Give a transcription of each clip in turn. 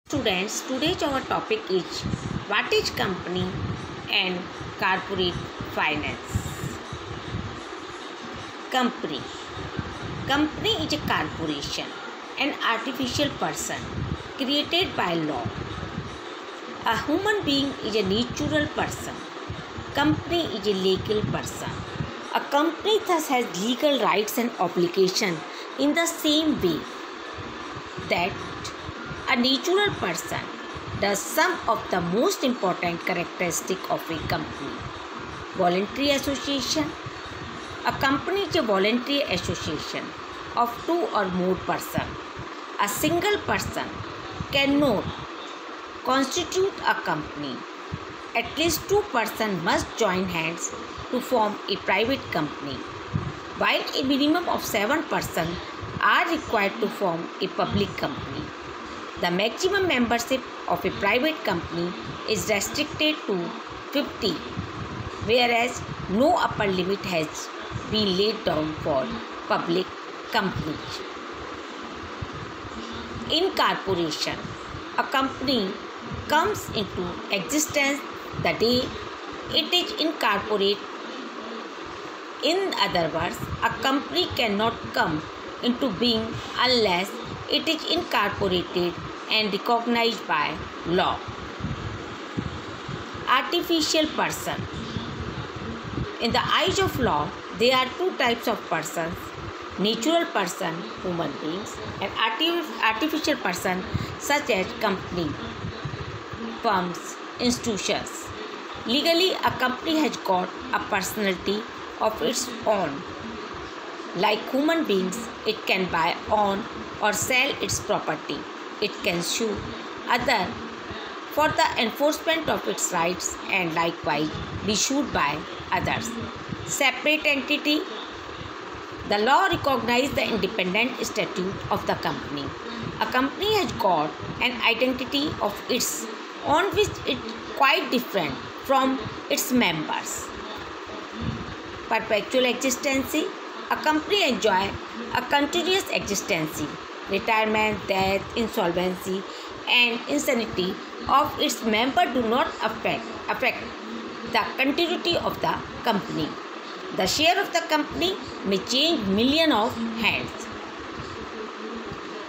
Students, today's our topic is what is company and corporate finance. Company. Company is a corporation, an artificial person created by law. A human being is a natural person. Company is a legal person. A company thus has legal rights and obligations in the same way that a natural person does some of the most important characteristics of a company. Voluntary association. A company is a voluntary association of two or more persons. A single person cannot constitute a company. At least two persons must join hands to form a private company, while a minimum of 7 persons are required to form a public company. The maximum membership of a private company is restricted to 50, whereas no upper limit has been laid down for public companies. Incorporation. A company comes into existence the day it is incorporated. In other words, a company cannot come into being unless it is incorporated and recognized by law. Artificial person. In the eyes of law, there are two types of persons: natural person, human beings, and artificial person such as company, firms, institutions. Legally, a company has got a personality of its own. Like human beings, it can buy, own, or sell its property. It can sue others for the enforcement of its rights and likewise be sued by others. Separate entity. The law recognizes the independent statute of the company. A company has got an identity of its own which is quite different from its members. Perpetual existence. A company enjoys a continuous existence. Retirement, death, insolvency, and insanity of its members do not affect the continuity of the company. The share of the company may change millions of hands,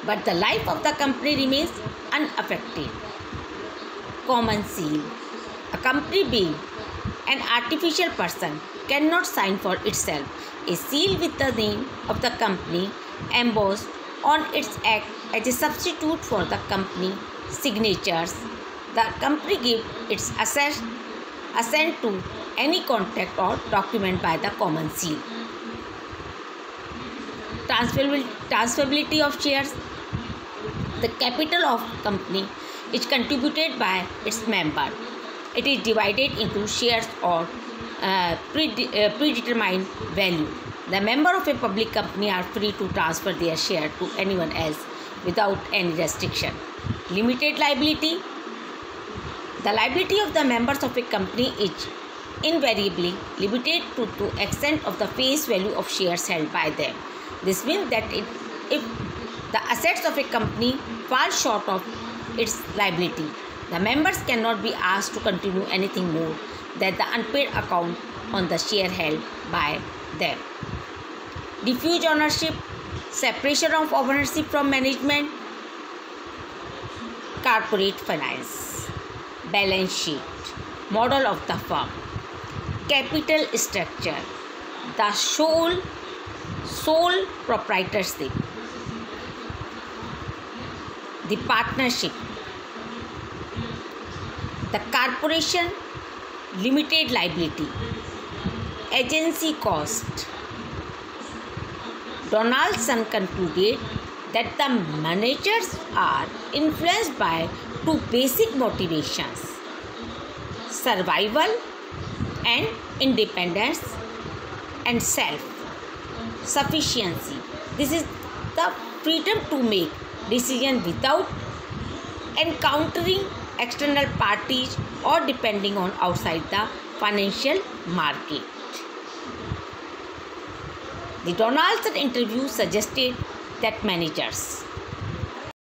but the life of the company remains unaffected. Common seal. A company being an artificial person cannot sign for itself a seal with the name of the company embossed on its act as a substitute for the company signatures. The company gives its assent to any contract or document by the common seal. Transferability of shares. The capital of company is contributed by its member. It is divided into shares or predetermined value. The members of a public company are free to transfer their share to anyone else without any restriction. Limited liability. The liability of the members of a company is invariably limited to the extent of the face value of shares held by them. This means that if the assets of a company fall short of its liability, the members cannot be asked to continue anything more than the unpaid account on the share held by them. Diffuse ownership. Separation of ownership from management. Corporate finance. Balance sheet. Model of the firm. Capital structure. The sole proprietorship. The partnership. The corporation. Limited liability. Agency cost. Donaldson concluded that the managers are influenced by two basic motivations: survival and independence, and self-sufficiency. This is the freedom to make decisions without encountering external parties or depending on outside the financial market. The Donaldson interview suggested that managers